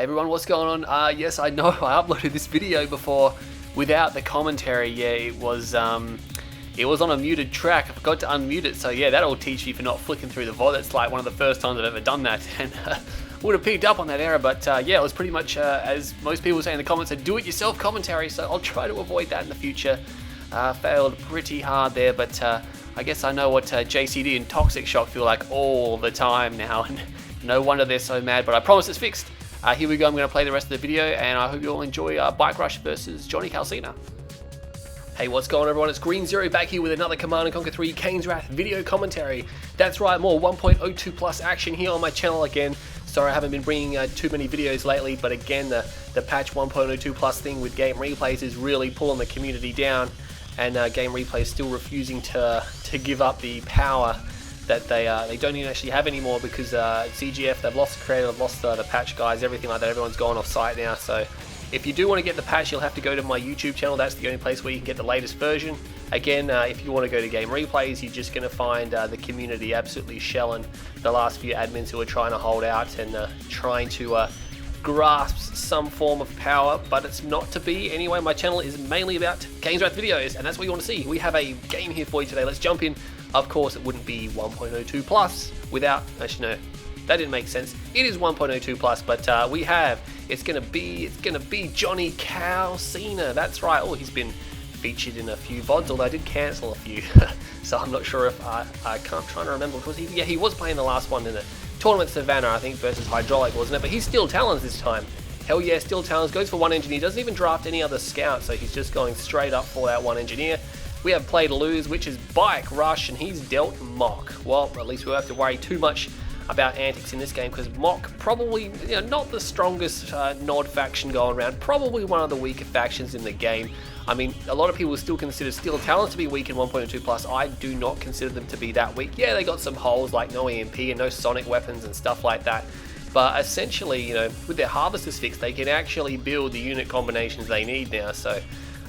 Hey everyone, what's going on? Yes, I know I uploaded this video before without the commentary. Yeah, it was on a muted track. I forgot to unmute it, so yeah, that'll teach you for not flicking through the VOD. That's like one of the first times I've ever done that, and would have picked up on that error, but yeah, it was pretty much, as most people say in the comments, a do-it-yourself commentary, so I'll try to avoid that in the future. Failed pretty hard there, but I guess I know what JCD and Toxic Shock feel like all the time now, and no wonder they're so mad, but I promise it's fixed. Here we go, I'm going to play the rest of the video, and I hope you all enjoy Bike Rush versus JonyCalcinha. Hey, what's going on everyone? It's Green Zero back here with another Command & Conquer 3 Kane's Wrath video commentary. That's right, more 1.02 plus action here on my channel again. Sorry I haven't been bringing too many videos lately, but again, the patch 1.02 plus thing with game replays is really pulling the community down, and game replay is still refusing to give up the power that they don't even actually have anymore, because CGF, they've lost the creator, they've lost the patch guys, everything like that. Everyone's gone off site now, so if you do want to get the patch, you'll have to go to my YouTube channel. That's the only place where you can get the latest version. Again, if you want to go to game replays, you're just going to find the community absolutely shelling the last few admins who are trying to hold out and trying to grasp some form of power, but it's not to be. Anyway, my channel is mainly about Kane's Wrath videos, and that's what you want to see. We have a game here for you today. Let's jump in. Of course, it wouldn't be 1.02 plus without, actually no, that didn't make sense. It is 1.02 plus, but it's gonna be JonyCalcinha. That's right. Oh, he's been featured in a few VODs, although I did cancel a few, so I'm not sure if I'm trying to remember, because he was playing the last one in a tournament Savannah, I think, versus Hydraulic, wasn't it? But he's still Talons this time. Hell yeah, still Talons. Goes for one engineer. Doesn't even draft any other scout, so he's just going straight up for that one engineer. We have Playtolose, which is Bike Rush, and he's dealt Mock. Well, at least we won't have to worry too much about antics in this game, because Mock probably, not the strongest Nod faction going around, probably one of the weaker factions in the game. I mean, a lot of people still consider Steel Talons to be weak in 1.2 plus. I do not consider them to be that weak. Yeah, they got some holes like no EMP and no sonic weapons and stuff like that, but essentially, with their harvesters fixed, they can actually build the unit combinations they need now. So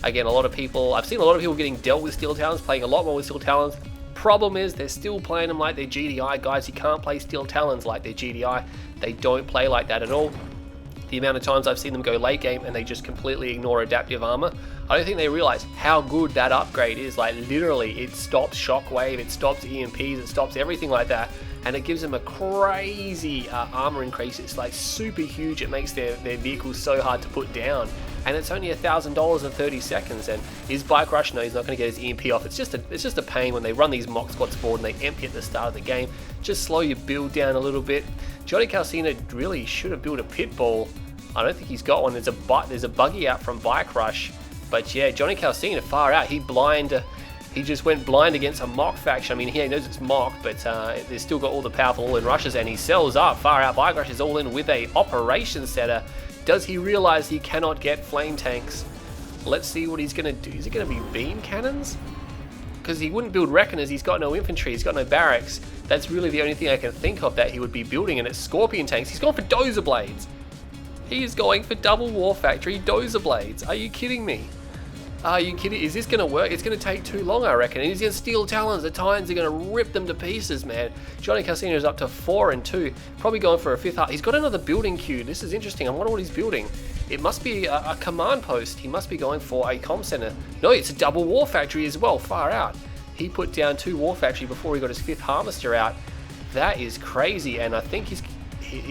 again, I've seen a lot of people getting dealt with Steel Talons, playing a lot more with Steel Talons. Problem is, they're still playing them like they're GDI. Guys, you can't play Steel Talons like they're GDI. They don't play like that at all. The amount of times I've seen them go late game and they just completely ignore adaptive armor, I don't think they realize how good that upgrade is. Like, literally, it stops shockwave, it stops EMPs, it stops everything like that, and it gives them a crazy armor increase. It's like super huge. It makes their vehicles so hard to put down, and it's only $1,000 in 30 seconds. And is Bike Rush? No, he's not going to get his EMP off. It's just a pain when they run these mock squads forward and they empty at the start of the game. Just slow your build down a little bit. JonyCalcinha really should have built a pit bull. I don't think he's got one. There's a buggy out from Bike Rush, but yeah, JonyCalcinha far out. He just went blind against a mock faction. I mean, he knows it's mock, but they've still got all the powerful all-in rushes, and he sells up far out. Bike Rush is all in with a operation setter. Does he realize he cannot get flame tanks? Let's see what he's going to do. Is it going to be beam cannons? Because he wouldn't build reckoners. He's got no infantry. He's got no barracks. That's really the only thing I can think of that he would be building, and it's scorpion tanks. He's gone for dozer blades. He is going for double war factory dozer blades. Are you kidding me? Are you kidding? Is this going to work? It's going to take too long, I reckon. And he's going to Steel Talons. The Titans are going to rip them to pieces, man. JonyCalcinha is up to 4 and 2. Probably going for a 5th heart. He's got another building queue. This is interesting. I wonder what he's building. It must be a command post. He must be going for a comm center. No, it's a double war factory as well. Far out. He put down 2 war factory before he got his 5th harvester out. That is crazy. And I think is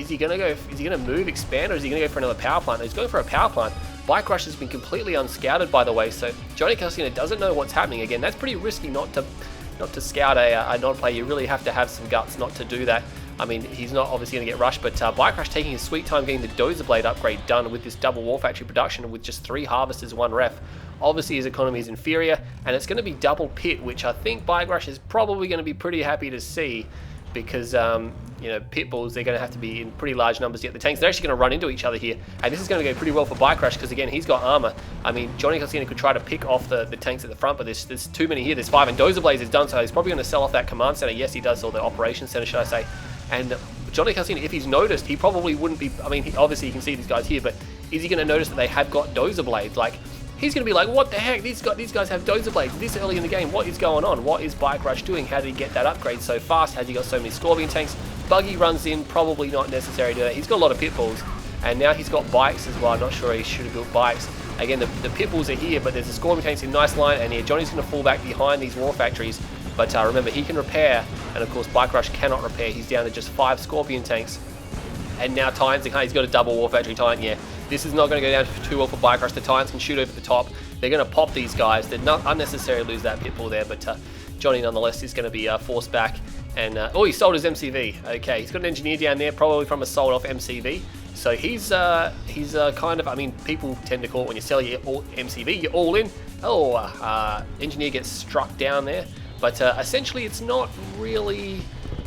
he going to move, expand, or is he going to go for another power plant? No, he's going for a power plant. Bike Rush has been completely unscouted, by the way, so JonyCalcinha doesn't know what's happening. Again, that's pretty risky not to scout a non-player. You really have to have some guts not to do that. I mean, he's not obviously going to get rushed, but Bike Rush taking his sweet time getting the Dozer Blade upgrade done with this double war factory production with just 3 harvesters, 1 ref. Obviously, his economy is inferior, and it's going to be double pit, which I think Bike Rush is probably going to be pretty happy to see, because pit bulls, they're going to have to be in pretty large numbers to get the tanks. They're actually going to run into each other here, and this is going to go pretty well for Bike Rush, because again, he's got armor. I mean, JonyCalcinha could try to pick off the tanks at the front, but there's too many here. There's 5, and Dozer Blaze is done, so he's probably going to sell off that command center. Yes, he does, or the operations center, should I say. And JonyCalcinha, if he's noticed, he probably wouldn't be, I mean, obviously you can see these guys here, but is he going to notice that they have got Dozer Blades? Like, he's going to be like, what the heck? These guys have Dozer Blades this early in the game. What is going on? What is Bike Rush doing? How did he get that upgrade so fast? Has he got so many Scorpion tanks? Buggy runs in, probably not necessary to do that. He's got a lot of pit bulls, And now he's got bikes as well. I'm not sure he should have built bikes. Again, the pit bulls are here, but there's a Scorpion tanks in nice line, and here Johnny's going to fall back behind these war factories. But remember, he can repair, and of course Bike Rush cannot repair. He's down to just 5 Scorpion tanks. And now Titans, he's got a double war factory Titan. Yeah, this is not going to go down too well for Bike Rush. The Titans can shoot over the top. They're going to pop these guys. They're not unnecessarily lose that pit bull there, but Johnny nonetheless is going to be forced back. And oh, he sold his MCV. Okay, he's got an engineer down there, probably from a sold off MCV. So he's kind of, I mean, people tend to call it when you sell your MCV, you're all in. Oh, engineer gets struck down there. But essentially, it's not really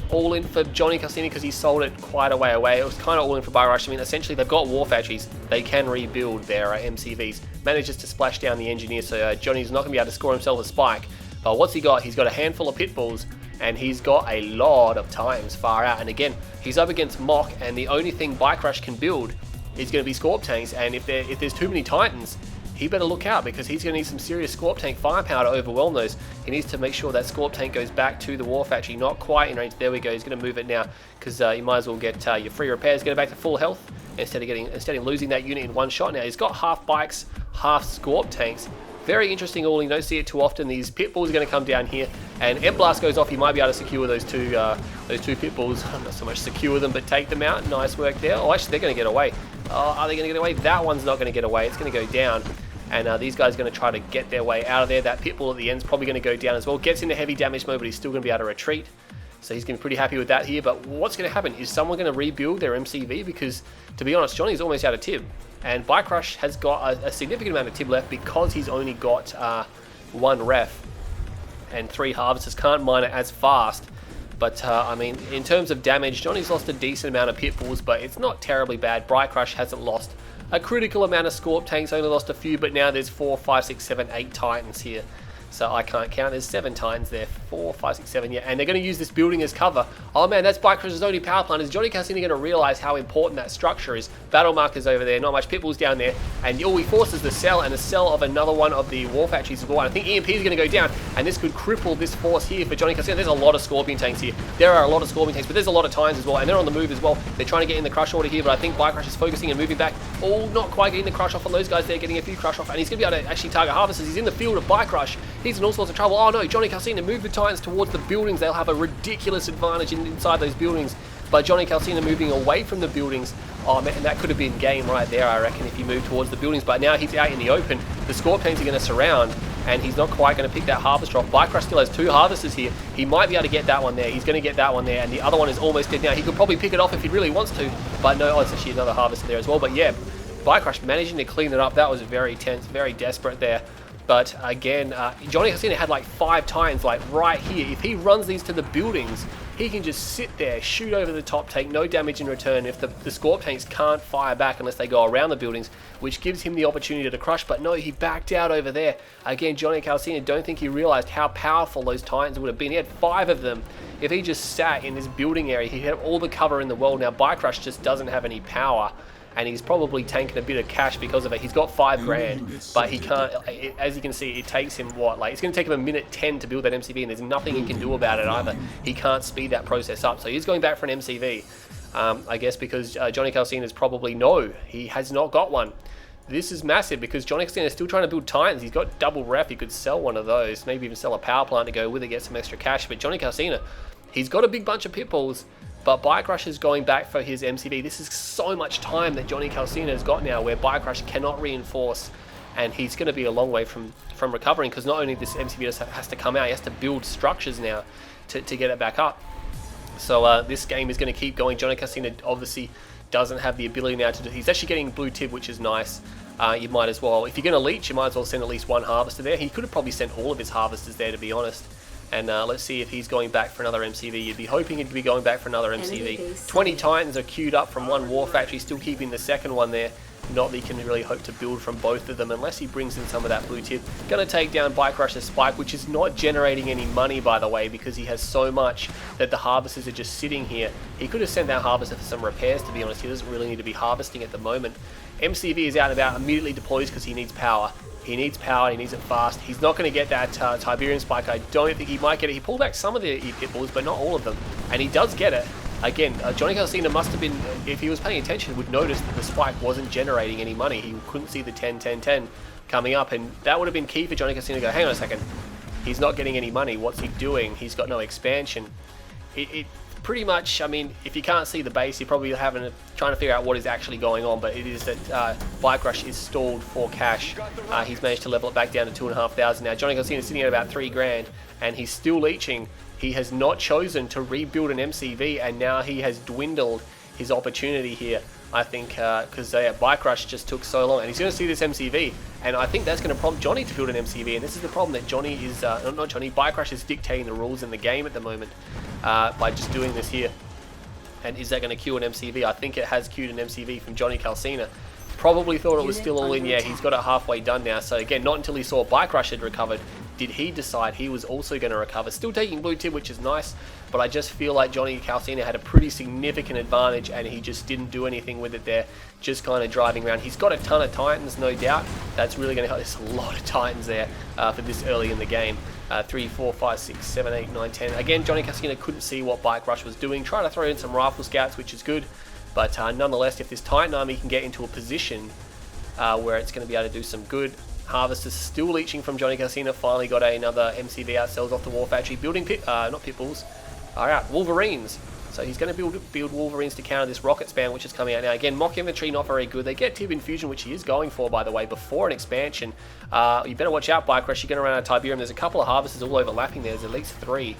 all in for JonyCalcinha because he sold it quite a way away. It was kind of all in for Bike Rush. I mean, essentially, they've got war factories. They can rebuild their MCVs. Manages to splash down the engineer, so Johnny's not going to be able to score himself a spike. But what's he got? He's got a handful of pit bulls, and he's got a lot of times far out. And again, he's up against Mock, and the only thing Bike Rush can build is going to be Scorp tanks. And if there's too many Titans, he better look out, because he's going to need some serious Scorp tank firepower to overwhelm those. He needs to make sure that Scorp tank goes back to the war factory. Not quite in range. There we go. He's going to move it now, because you might as well get your free repairs, get it back to full health instead of losing that unit in one shot. Now he's got half bikes, half Scorp tanks. Very interesting all. You don't see it too often. These pit bulls are going to come down here, and M Blast goes off. He might be able to secure those two pit bulls. Not so much secure them, but take them out. Nice work there. Oh, actually, they're going to get away. Are they going to get away? That one's not going to get away. It's going to go down. And these guys are going to try to get their way out of there. That pit bull at the end is probably going to go down as well. Gets into heavy damage mode, but he's still going to be able to retreat. So he's going to be pretty happy with that here. But what's going to happen? Is someone going to rebuild their MCV? Because, to be honest, Johnny's almost out of tib. And Bike Rush has got a significant amount of tib left because he's only got 1 ref and 3 harvesters. Can't mine it as fast. But, I mean, in terms of damage, Johnny's lost a decent amount of pit bulls, but it's not terribly bad. Bike Rush hasn't lost a critical amount of Scorp tanks, only lost a few, but now there's 4, 5, 6, 7, 8 Titans here. So I can't count. There's 7 Titans there. 4, 5, 6, 7, yeah. And they're going to use this building as cover. Oh man, that's Bike Rush's only power plant. Is JonyCalcinha going to realize how important that structure is? Battle markers over there, not much pit bulls down there. And he forces the cell, and a cell of another one of the war factories as well. And I think EMP is going to go down, and this could cripple this force here for JonyCalcinha. There's a lot of Scorpion tanks here. There are a lot of Scorpion tanks, but there's a lot of Titans as well, and they're on the move as well. They're trying to get in the crush order here, but I think Bike Rush is focusing and moving back. Oh, not quite getting the crush off on those guys. They're getting a few crush off, and he's going to be able to actually target harvesters. He's in the field of Bike Rush. He's in all sorts of trouble. Oh no, JonyCalcinha, move the Titans towards the buildings. They'll have a ridiculous advantage inside those buildings. But JonyCalcinha moving away from the buildings. Oh man, that could have been game right there, I reckon, if he moved towards the buildings. But now he's out in the open. The Scorp tanks are going to surround, and he's not quite going to pick that harvester off. Bike Rush still has 2 harvesters here. He might be able to get that one there. He's going to get that one there, and the other one is almost dead now. He could probably pick it off if he really wants to, but no, it's actually another harvester there as well. But yeah, Bike Rush managing to clean it up. That was very tense, very desperate there. But again, JonyCalcinha had like 5 Titans like right here. If he runs these to the buildings, he can just sit there, shoot over the top, take no damage in return if the Scorp tanks can't fire back unless they go around the buildings, which gives him the opportunity to crush. But no, he backed out over there. Again, JonyCalcinha, don't think he realized how powerful those Titans would have been. He had 5 of them. If he just sat in this building area, he'd have all the cover in the world. Now, Bike Rush just doesn't have any power, and he's probably tanking a bit of cash because of it. He's got 5 grand, but he can't, as you can see, it takes him, what, like, it's going to take him a minute 10 to build that MCV, and there's nothing he can do about it either. He can't speed that process up, so he's going back for an MCV, I guess, because JonyCalcinha is probably, no, he has not got one. This is massive, because JonyCalcinha is still trying to build Titans. He's got double ref. He could sell one of those, maybe even sell a power plant to go with it, get some extra cash, but JonyCalcinha, he's got a big bunch of pit bulls. But Bike Rush is going back for his MCV. This is so much time that JonyCalcinha has got now where Bike Rush cannot reinforce, and he's going to be a long way from recovering, because not only this MCV has to come out, he has to build structures now to get it back up. So this game is going to keep going. JonyCalcinha obviously doesn't have the ability now to do. He's actually getting blue tib, which is nice. You might as well, if you're going to leech, you might as well send at least 1 harvester there. He could have probably sent all of his harvesters there, to be honest. And let's see if he's going back for another MCV. You'd be hoping he'd be going back for another MCV. 20 Titans are queued up from 1 war factory, still keeping the second one there. Not that he can really hope to build from both of them unless he brings in some of that blue tip. Going to take down Bike Rush's spike, which is not generating any money, by the way, because he has so much that the harvesters are just sitting here. He could have sent that harvester for some repairs, to be honest. He doesn't really need to be harvesting at the moment. MCV is out and about, immediately deploys because he needs power. He needs power, he needs it fast. He's not going to get that Tiberian spike. I don't think he might get it. He pulled back some of the pit bulls, but not all of them. And he does get it. again, JonyCalcinha must have been, if he was paying attention, would notice that the spike wasn't generating any money. He couldn't see the 10-10-10 coming up, and that would have been key for JonyCalcinha to go, hang on a second, he's not getting any money, what's he doing? He's got no expansion. It pretty much, I mean, if you can't see the base, you're probably trying to figure out what is actually going on, but it is that Bike Rush is stalled for cash. He's managed to level it back down to 2,500 now. JonyCalcinha is sitting at about 3 grand, and he's still leeching. He has not chosen to rebuild an MCV, and now he has dwindled his opportunity here, I think, because Bike Rush just took so long, and he's going to see this MCV, and I think that's going to prompt Johnny to build an MCV, and this is the problem that Johnny is, not Johnny, Bike Rush is dictating the rules in the game at the moment by just doing this here. And is that going to queue an MCV? I think it has queued an MCV from JonyCalcinha. Probably thought it was still all in. Yeah, he's got it halfway done now. So again, not until he saw Bike Rush had recovered did he decide he was also going to recover. Still taking blue tip, which is nice, but I just feel like JonyCalcinha had a pretty significant advantage and he just didn't do anything with it there, just kind of driving around. He's got a ton of Titans, no doubt. That's really going to help. There's a lot of Titans there for this early in the game. 3, 4, 5, 6, 7, 8, 9, 10. Again, JonyCalcinha couldn't see what Bike Rush was doing. Trying to throw in some rifle scouts, which is good, but nonetheless, if this Titan army can get into a position where it's going to be able to do some good. Harvest is still leeching from JonyCalcinha. Finally got another MCV out, sells off the War Factory, building not Pitbulls, alright, Wolverines. So he's going to build Wolverines to counter this rocket spam, which is coming out now. Again, mock infantry not very good. They get Tib Infusion, which he is going for, by the way, before an expansion. You better watch out, Bike Rush. You're going to run out of Tiberium. There's a couple of Harvesters all overlapping there. There's at least 3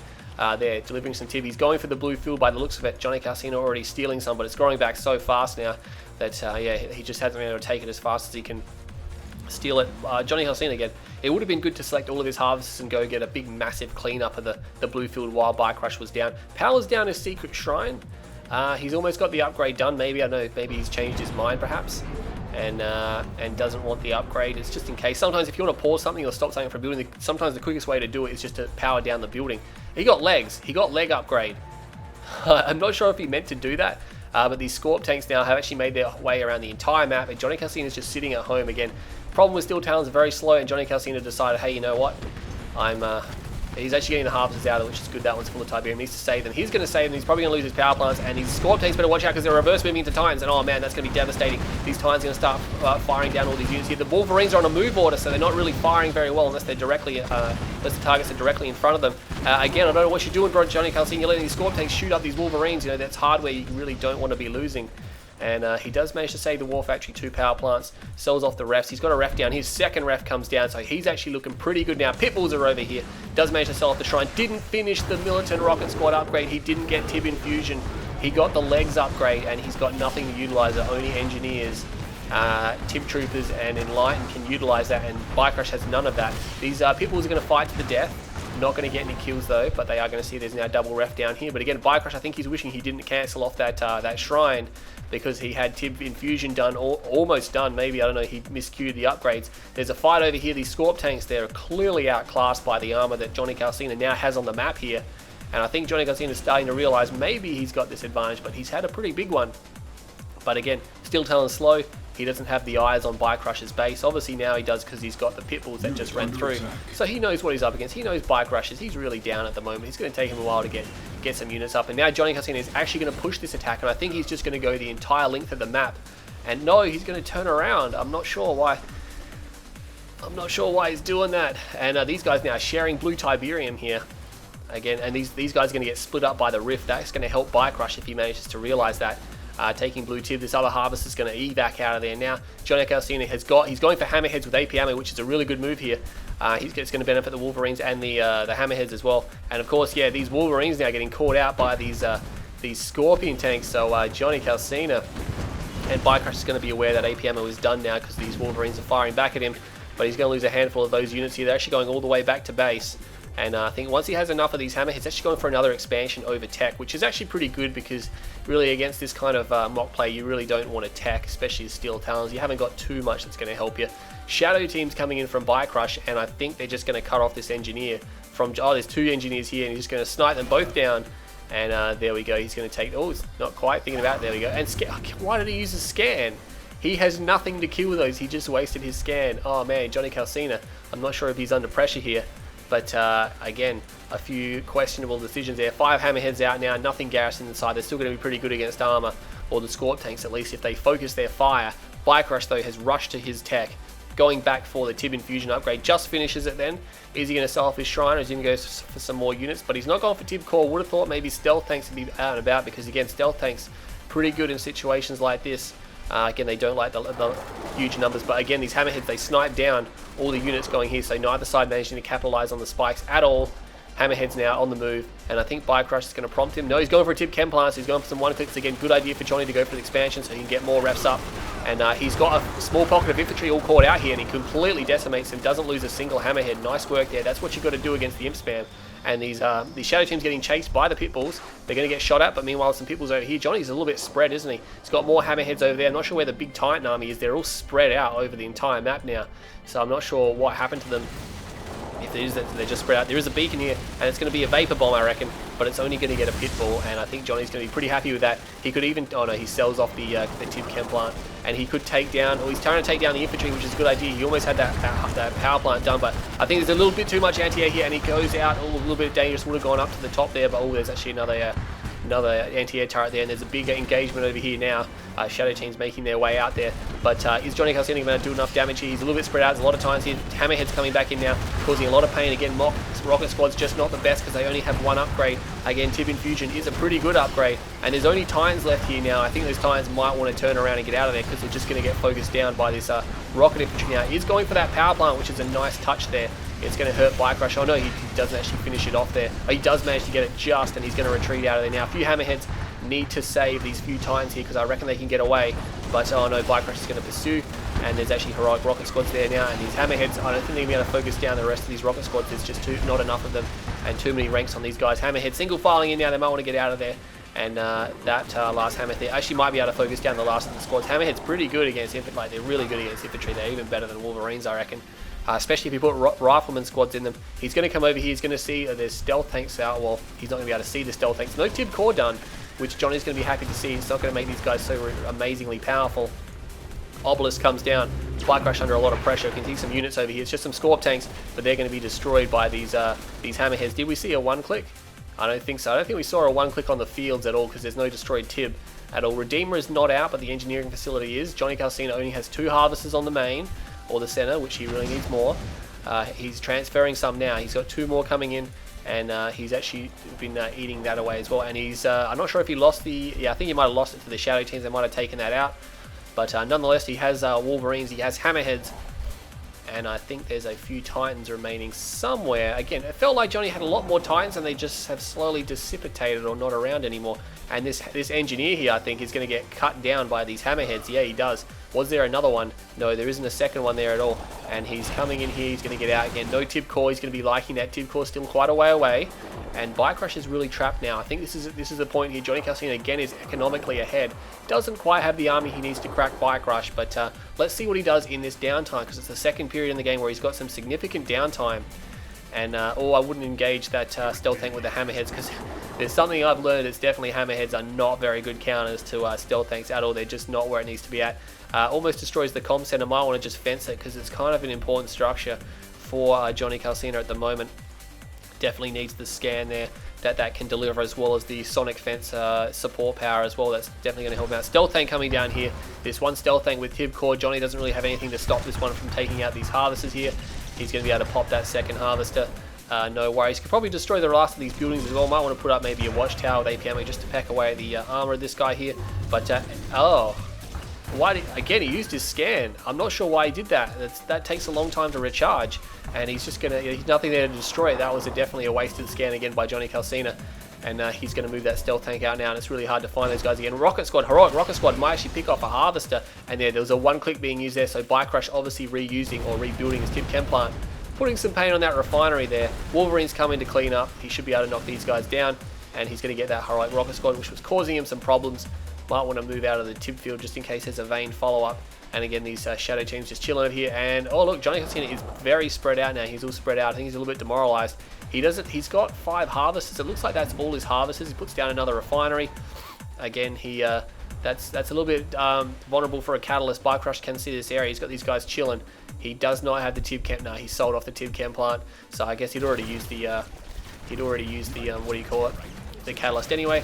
there delivering some Tib. He's going for the blue field by the looks of it. JonyCalcinha already stealing some, but it's growing back so fast now that yeah, he just hasn't been able to take it as fast as he can steal it. JonyCalcinha again. It would have been good to select all of his harvests and go get a big massive cleanup of the blue field while Bike Rush was down. Power's down his secret shrine. He's almost got the upgrade done. Maybe, I don't know, maybe he's changed his mind perhaps and doesn't want the upgrade. It's just in case. Sometimes if you want to pause something or stop something from building, sometimes the quickest way to do it is just to power down the building. He got legs. He got leg upgrade. I'm not sure if he meant to do that. But these Scorp tanks now have actually made their way around the entire map, and JonyCalcinha is just sitting at home again. Problem with Steel Talons are very slow, and JonyCalcinha decided, hey, you know what? He's actually getting the harvesters out of it, which is good. That one's full of Tiberium. He needs to save them. He's going to save them. He's probably going to lose his power plants, and his Scorp tanks better watch out because they're reverse moving into Titans, and oh man, that's going to be devastating. These Titans are going to start firing down all these units here. The Wolverines are on a move order, so they're not really firing very well unless they're directly, unless the targets are directly in front of them. Again, I don't know what you're doing, bro, JonyCalcinha. You're letting these Scorp tanks shoot up these Wolverines. You know, that's hardware you really don't want to be losing. And he does manage to save the War Factory 2 power plants, sells off the refs. He's got a ref down. His second ref comes down, so he's actually looking pretty good now. Pitbulls are over here. Does manage to sell off the shrine. Didn't finish the Militant Rocket Squad upgrade. He didn't get Tib Infusion. He got the legs upgrade, and he's got nothing to utilize it. Only engineers, Tib Troopers, and Enlighten can utilize that, and Bike Rush has none of that. These Pitbulls are going to fight to the death. Not going to get any kills though, but they are going to see there's now double ref down here. But again, Bike Rush, I think he's wishing he didn't cancel off that shrine because he had Tib Infusion done, or almost done. Maybe, I don't know, he miscued the upgrades. There's a fight over here. These Scorp tanks there are clearly outclassed by the armor that JonyCalcinha now has on the map here. And I think JonyCalcinha is starting to realize maybe he's got this advantage, but he's had a pretty big one. But again, still telling slow. He doesn't have the eyes on Bike Rush's base. Obviously now he does because he's got the Pitbulls that just ran through. So he knows what he's up against. He knows Bike Rushes. He's really down at the moment. It's going to take him a while to get some units up. And now JonyCalcinha is actually going to push this attack, and I think he's just going to go the entire length of the map. And no, he's going to turn around. I'm not sure why. I'm not sure why he's doing that. And these guys now are sharing blue Tiberium here. Again, and these guys are going to get split up by the rift. That's going to help Bike Rush if he manages to realize that. Taking blue Tib, this other harvest is going to evac out of there now. JonyCalcinha he's going for hammerheads with AP ammo, which is a really good move here. It's going to benefit the Wolverines and the hammerheads as well. And of course, yeah, these Wolverines now getting caught out by these Scorpion tanks. So JonyCalcinha and Bike Rush is going to be aware that AP ammo is done now because these Wolverines are firing back at him. But he's going to lose a handful of those units here. They're actually going all the way back to base. And I think once he has enough of these hammerheads, he's actually going for another expansion over tech, which is actually pretty good because really against this kind of mock play, you really don't want to tech, especially as Steel Talons. You haven't got too much that's going to help you. Shadow team's coming in from Bike Rush, and I think they're just going to cut off this engineer from, oh, there's 2 engineers here, and he's just going to snipe them both down. And there we go, he's going to take, oh, it's not quite thinking about it, there we go. And why did he use a scan? He has nothing to kill those, he just wasted his scan. Oh man, JonyCalcinha, I'm not sure if he's under pressure here. But again, a few questionable decisions there. 5 hammerheads out now, nothing garrison inside. They're still going to be pretty good against armor, or the scorp tanks at least, if they focus their fire. Bike Rush though has rushed to his tech, going back for the Tib Infusion upgrade. Just finishes it then. Is he going to sell off his Shrine, or is he going to go for some more units? But he's not going for Tib Core. Would have thought maybe Stealth Tanks would be out and about, because again, Stealth Tanks pretty good in situations like this. Again, they don't like the huge numbers, but again, these hammerheads, they snipe down all the units going here, so neither side managing to capitalize on the spikes at all. Hammerhead's now on the move, and I think Bike Rush is going to prompt him. No, he's going for a Tib Chem Plant, so he's going for some one-clicks. Again, good idea for Johnny to go for the expansion so he can get more reps up. And he's got a small pocket of infantry all caught out here, and he completely decimates him, doesn't lose a single hammerhead. Nice work there. That's what you've got to do against the Imp Spam. And these Shadow Teams getting chased by the Pitbulls. They're going to get shot at, but meanwhile some Pitbulls over here. Johnny's a little bit spread, isn't he? He's got more hammerheads over there. I'm not sure where the big Titan army is. They're all spread out over the entire map now. So I'm not sure what happened to them. If it is that they're just spread out. There is a beacon here, and it's going to be a Vapor Bomb, I reckon, but it's only going to get a Pitbull, and I think Johnny's going to be pretty happy with that. He could even, oh no, he sells off the Tib Chem Plant, and he could take down, or he's trying to take down the infantry, which is a good idea. He almost had that power plant done, but I think there's a little bit too much anti-air here, and he goes out, a little bit dangerous. Would have gone up to the top there, but oh, there's actually another anti-air turret there, and there's a bigger engagement over here now. Shadow Team's making their way out there, but is JonyCalcinha going to do enough damage here? He's a little bit spread out. There's a lot of times here. Hammerhead's coming back in now, causing a lot of pain. Again, Rocket Squad's just not the best because they only have one upgrade. Again, Tib Infusion is a pretty good upgrade, and there's only Titans left here now. I think those Titans might want to turn around and get out of there because they're just going to get focused down by this Rocket Infantry now. He's going for that power plant, which is a nice touch there. It's going to hurt Bike Rush. Oh no, he doesn't actually finish it off there. Oh, he does manage to get it just, and he's going to retreat out of there now. A few Hammerheads need to save these few Titans here because I reckon they can get away. But oh no, Bike Rush is going to pursue, and there's actually heroic Rocket Squads there now, and these Hammerheads, I don't think they're going to be able to focus down the rest of these Rocket Squads. There's just not enough of them, and too many ranks on these guys. Hammerhead single filing in now. They might want to get out of there. And that last Hammerhead there actually might be able to focus down the last of the squads. Hammerhead's pretty good against infantry. Like, they're really good against infantry. They're even better than Wolverines, I reckon. Especially if you put Rifleman squads in them. He's going to come over here. He's going to see there's stealth tanks out. Well, he's not going to be able to see the stealth tanks. No Tib Core done, which Johnny's going to be happy to see. It's not going to make these guys so amazingly powerful. Obelisk comes down. Bike Rush under a lot of pressure. You can see some units over here. It's just some Scorp tanks, but they're going to be destroyed by these Hammerheads. Did we see a one-click? I don't think so. I don't think we saw a one-click on the fields at all because there's no destroyed Tib at all. Redeemer is not out, but the engineering facility is. JonyCalcinha only has 2 harvesters on the main, or the center, which he really needs more. He's transferring some now. He's got 2 more coming in, and he's actually been eating that away as well. And he's, I'm not sure if he lost the, I think he might have lost it to the Shadow Teams. They might have taken that out. But nonetheless, he has Wolverines, he has Hammerheads, and I think there's a few Titans remaining somewhere. Again, it felt like Johnny had a lot more Titans and they just have slowly dissipated or not around anymore. And this engineer here, I think, is going to get cut down by these Hammerheads. Yeah, he does. Was there another one? No, there isn't a second one there at all. And he's coming in here. He's going to get out again. No Tib Core. He's going to be liking that. Tib Core still quite a way away. And Bike Rush is really trapped now. I think this is the point here. JonyCalcinha again is economically ahead. Doesn't quite have the army he needs to crack Bike Rush. But let's see what he does in this downtime, because it's the second period in the game where he's got some significant downtime. And I wouldn't engage that stealth tank with the Hammerheads, because there's something I've learned. It's definitely Hammerheads are not very good counters to stealth tanks at all. They're just not where it needs to be at. Almost destroys the comm center. Might want to just fence it because it's kind of an important structure for JonyCalcinha at the moment. Definitely needs the scan there that can deliver, as well as the sonic fence support power as well. That's definitely going to help him out. Stealth tank coming down here. This one stealth tank with Tib Core. Johnny doesn't really have anything to stop this one from taking out these harvesters here. He's going to be able to pop that second harvester. No worries. Could probably destroy the last of these buildings as well. Might want to put up maybe a watchtower with APM just to pack away the armor of this guy here. But again, he used his scan. I'm not sure why he did that. That takes a long time to recharge, and he's just gonna. He's nothing there to destroy it. That was definitely a wasted scan again by JonyCalcinha. And he's going to move that stealth tank out now, and it's really hard to find those guys again. Rocket Squad, heroic Rocket Squad might actually pick off a harvester, and there was a one-click being used there, so Bike Rush obviously reusing or rebuilding his Tib Chem Plant, putting some pain on that refinery there. Wolverine's coming to clean up. He should be able to knock these guys down, and he's going to get that heroic Rocket Squad, which was causing him some problems. Might want to move out of the Tib field just in case there's a vein follow-up. And again, these Shadow Teams just chilling over here. And oh look, JonyCalcinha is very spread out now. He's all spread out. I think he's a little bit demoralized. He's got 5 harvesters. It looks like that's all his harvesters. He puts down another refinery. Again, that's a little bit vulnerable for a catalyst. Bike Rush can see this area. He's got these guys chilling. He does not have the tib chem. No, he sold off the tib chem plant. So I guess he'd already used the what do you call it? The catalyst anyway.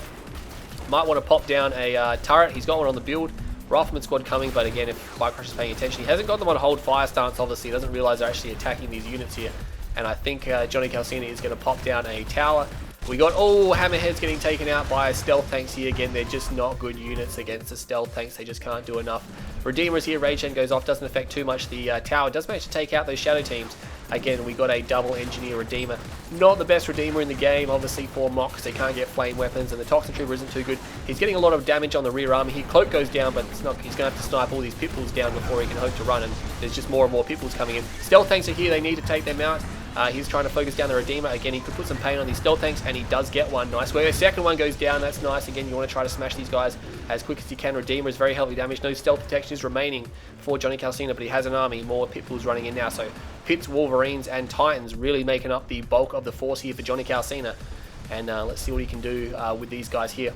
Might want to pop down a turret. He's got one on the build. Rifleman squad coming, but again, if Bike is paying attention, he hasn't got them on hold fire stance. Obviously, he doesn't realize they're actually attacking these units here. And I think JonyCalcinha is going to pop down a tower. We got, oh, Hammerheads getting taken out by stealth tanks here. Again, they're just not good units against the stealth tanks. They just can't do enough. Redeemers here, Rage Gen goes off, doesn't affect too much the tower. Does manage to take out those shadow teams. Again, we got a double engineer Redeemer. Not the best Redeemer in the game, obviously, for Mock, because they can't get flame weapons, and the Toxin Trooper isn't too good. He's getting a lot of damage on the rear army here. Cloak goes down, but it's not, he's going to have to snipe all these Pitbulls down before he can hope to run, and there's just more and more Pitbulls coming in. Stealth tanks are here, they need to take them out. He's trying to focus down the Redeemer. Again, he could put some pain on these stealth tanks, and he does get one. Nice. Where the second one goes down, that's nice. Again, you want to try to smash these guys as quick as you can. Redeemer is very heavily damaged. No stealth detection is remaining for JonyCalcinha, but he has an army. More Pitbulls running in now. So Pits, Wolverines, and Titans really making up the bulk of the force here for JonyCalcinha. And let's see what he can do with these guys here.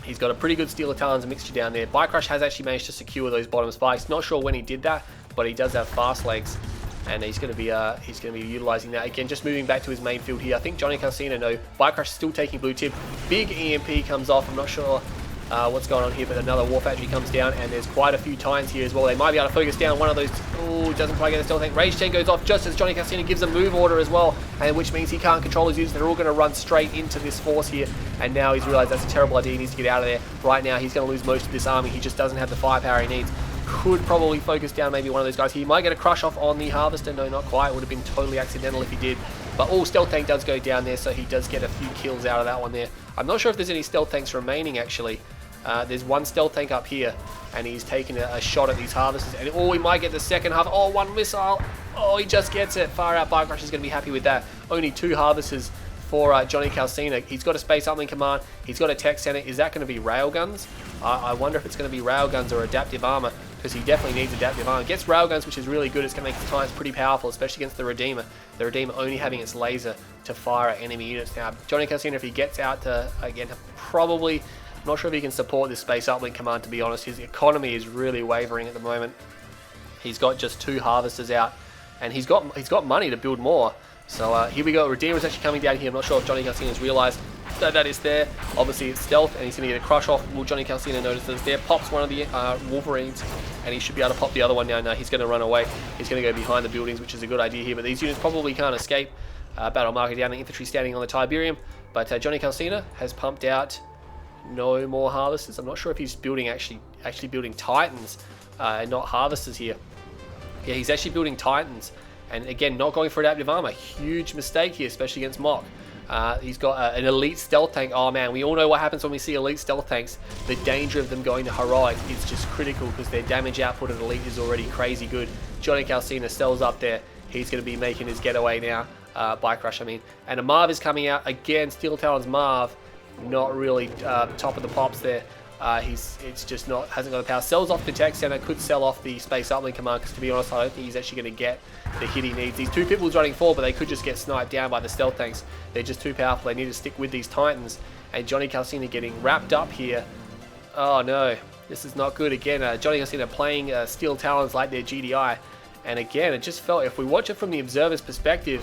He's got a pretty good Steel of Talons mixture down there. Bike Rush has actually managed to secure those bottom spikes. Not sure when he did that, but he does have fast legs. And he's going to be utilizing that again. Just moving back to his main field here. I think JonyCalcinha, no, Bike Rush is still taking blue tip. Big EMP comes off. I'm not sure what's going on here, but another War Factory comes down, and there's quite a few Titans here as well. They might be able to focus down one of those. Oh, doesn't quite get the stealth tank. Rage 10 goes off just as JonyCalcinha gives a move order as well, and which means he can't control his units. They're all going to run straight into this force here, and now he's realized that's a terrible idea. He needs to get out of there. Right now, he's going to lose most of this army. He just doesn't have the firepower he needs. Could probably focus down maybe one of those guys. He might get a crush off on the Harvester. No, not quite. Would have been totally accidental if he did. But all stealth tank does go down there, so he does get a few kills out of that one there. I'm not sure if there's any stealth tanks remaining, actually. There's one stealth tank up here, and he's taking a shot at these Harvesters. And oh, he might get the second half. Oh, one missile. Oh, he just gets it. Far out. Bike Rush is going to be happy with that. Only 2 Harvesters for JonyCalcinha. He's got a Space Uplink Command. He's got a Tech Center. Is that going to be Railguns? I wonder if it's going to be Railguns or Adaptive Armor, because he definitely needs Adaptive Armor. Gets Railguns, which is really good. It's going to make his Titans pretty powerful, especially against the Redeemer. The Redeemer only having its laser to fire at enemy units. Now, JonyCalcinha, if he gets out to, again, probably, I'm not sure if he can support this Space Uplink Command, to be honest. His economy is really wavering at the moment. He's got just 2 Harvesters out, and he's got money to build more. So here we go. Redeemer's actually coming down here. I'm not sure if JonyCalcinha has realized that is there. Obviously it's stealth, and he's going to get a crush off. Will JonyCalcinha notice that it's there? Pops one of the Wolverines, and he should be able to pop the other one now. No, he's going to run away. He's going to go behind the buildings, which is a good idea here. But these units probably can't escape. Battle marker down, the infantry standing on the Tiberium. But JonyCalcinha has pumped out no more Harvesters. I'm not sure if he's building actually building Titans and not Harvesters here. Yeah, he's actually building Titans. And again, not going for Adaptive Armor. Huge mistake here, especially against Mock. He's got an elite stealth tank. Oh man, we all know what happens when we see elite stealth tanks. The danger of them going to heroic is just critical, because their damage output at elite is already crazy good. JonyCalcinha sells up there. He's going to be making his getaway now. Bike Rush, I mean. And a Marv is coming out. Again, Steel Talons Marv. Not really top of the pops there. It's just not, hasn't got the power. Sells off the Tech Center, could sell off the Space Uplink Command, because to be honest, I don't think he's actually going to get the hit he needs. These 2 Pitbulls running forward, but they could just get sniped down by the stealth tanks. They're just too powerful. They need to stick with these Titans. And JonyCalcinha getting wrapped up here. Oh no, this is not good. Again, JonyCalcinha playing Steel Talons like their GDI. And again, it just felt, if we watch it from the observer's perspective,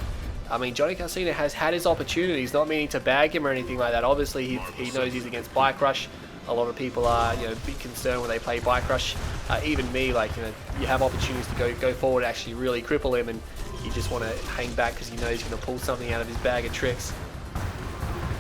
I mean, JonyCalcinha has had his opportunities, not meaning to bag him or anything like that. Obviously, he knows he's against Bike Rush. A lot of people are, a bit concerned when they play Bike Rush. Even me, like, you have opportunities to go forward, actually really cripple him, and you just want to hang back because you know he's going to pull something out of his bag of tricks.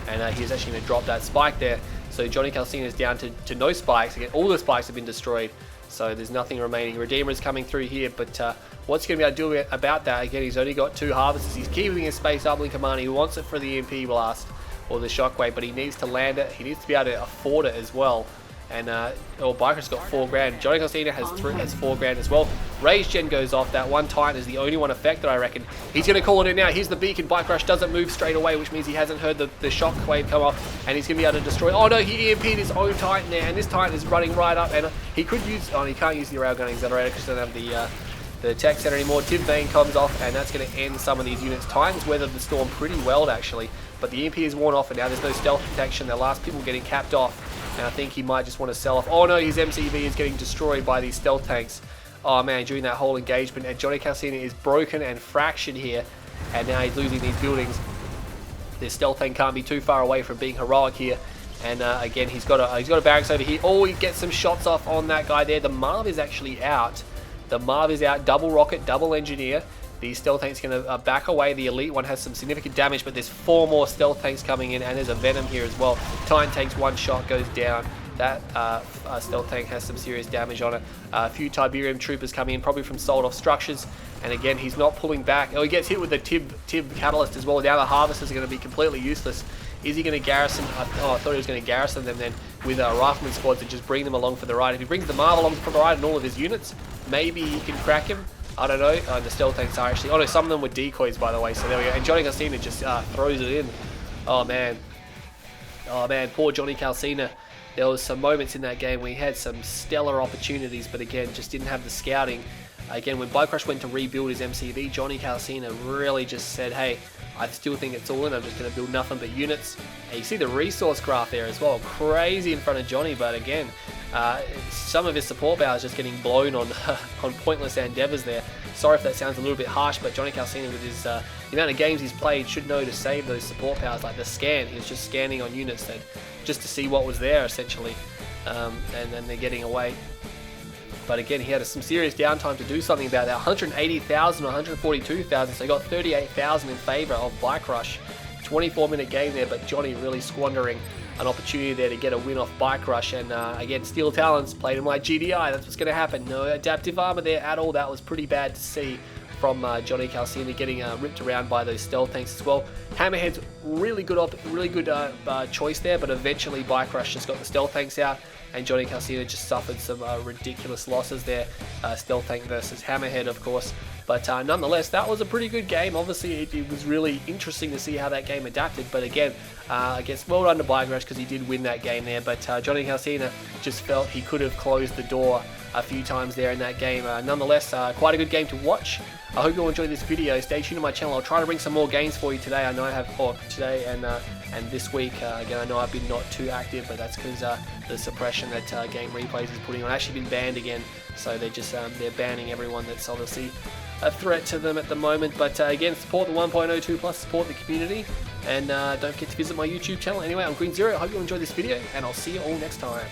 And he's actually going to drop that spike there. So JonyCalcinha is down to no spikes. Again, all the spikes have been destroyed, so there's nothing remaining. Redeemer is coming through here, but what's he going to be able to do about that? Again, he's only got 2 Harvesters. He's keeping his Space Uplink Command. He wants it for the EMP blast or the shockwave, but he needs to land it. He needs to be able to afford it as well. And Biker's got 4 grand. JonyCalcinha has 4 grand as well. Rage Gen goes off. That one Titan is the only one affected, I reckon. He's going to call it in now. Here's the beacon. Bike Rush doesn't move straight away, which means he hasn't heard the shockwave come off, and he's going to be able to destroy. Oh no, he EMP'd his own Titan there, and this Titan is running right up, and he could use, he can't use the Railgun Accelerator because he doesn't have the Tech Center anymore. Tib Vane comes off, and that's going to end some of these units. Titans weathered the storm pretty well, actually, but the EMP is worn off, and now there's no stealth protection. The last people getting capped off, and I think he might just want to sell off. Oh no, his MCV is getting destroyed by these stealth tanks. Oh man, during that whole engagement, and JonyCalcinha is broken and fractured here, and now he's losing these buildings. This stealth tank can't be too far away from being heroic here. And again, he's got a barracks over here. Oh, he gets some shots off on that guy there. The Marv is actually out. The Marv is out. Double rocket, double engineer. The stealth tank's going to back away. The elite one has some significant damage, but there's 4 more stealth tanks coming in, and there's a venom here as well. Titan takes 1 shot, goes down. That stealth tank has some serious damage on it. A few Tiberium troopers coming in, probably from sold off structures. And again, he's not pulling back. Oh, he gets hit with the Tib catalyst as well. Now the harvesters are going to be completely useless. Is he going to garrison? I thought he was going to garrison them then with rifleman squads and just bring them along for the ride. If he brings the Marv along for the ride and all of his units, maybe he can crack him. I don't know. The stealth tanks are actually... Oh no, some of them were decoys, by the way. So there we go. And JonyCalcinha just throws it in. Oh man. Oh man, poor JonyCalcinha. There was some moments in that game where he had some stellar opportunities, but again, just didn't have the scouting. Again, when Bikecrush went to rebuild his MCV, JonyCalcinha really just said, hey, I still think it's all in. I'm just going to build nothing but units. And you see the resource graph there as well. Crazy in front of Johnny, but again, some of his support power is just getting blown on on pointless endeavors there. Sorry if that sounds a little bit harsh, but JonyCalcinha, with his the amount of games he's played, should know to save those support powers. Like the scan, he was just scanning on units that just to see what was there essentially, and then they're getting away. But again, he had some serious downtime to do something about that. 180,000 or 142,000, so he got 38,000 in favour of Bikecrush. 24-minute game there, but Johnny really squandering an opportunity there to get a win off Bikecrush. And again, Steel Talons played him like GDI. That's what's going to happen. No adaptive armor there at all. That was pretty bad to see from JonyCalcinha, getting ripped around by those stealth tanks as well. Hammerhead's really good choice there, but eventually Bikecrush just got the stealth tanks out, and JonyCalcinha just suffered some ridiculous losses there. Stealth tank versus Hammerhead, of course. But nonetheless, that was a pretty good game. Obviously, it was really interesting to see how that game adapted. But again, I guess well done to Bikecrush because he did win that game there. But JonyCalcinha just felt he could have closed the door a few times there in that game. Nonetheless, quite a good game to watch. I hope you all enjoyed this video. Stay tuned to my channel. I'll try to bring some more games for you today. I know I have today and this week. Again, I know I've been not too active, but that's because the suppression that Game Replays is putting on. I've actually been banned again, so they're just they're banning everyone that's obviously a threat to them at the moment. But again, support the 1.02 plus, support the community, and don't forget to visit my YouTube channel. Anyway, I'm Green Zero. I hope you enjoyed this video, and I'll see you all next time.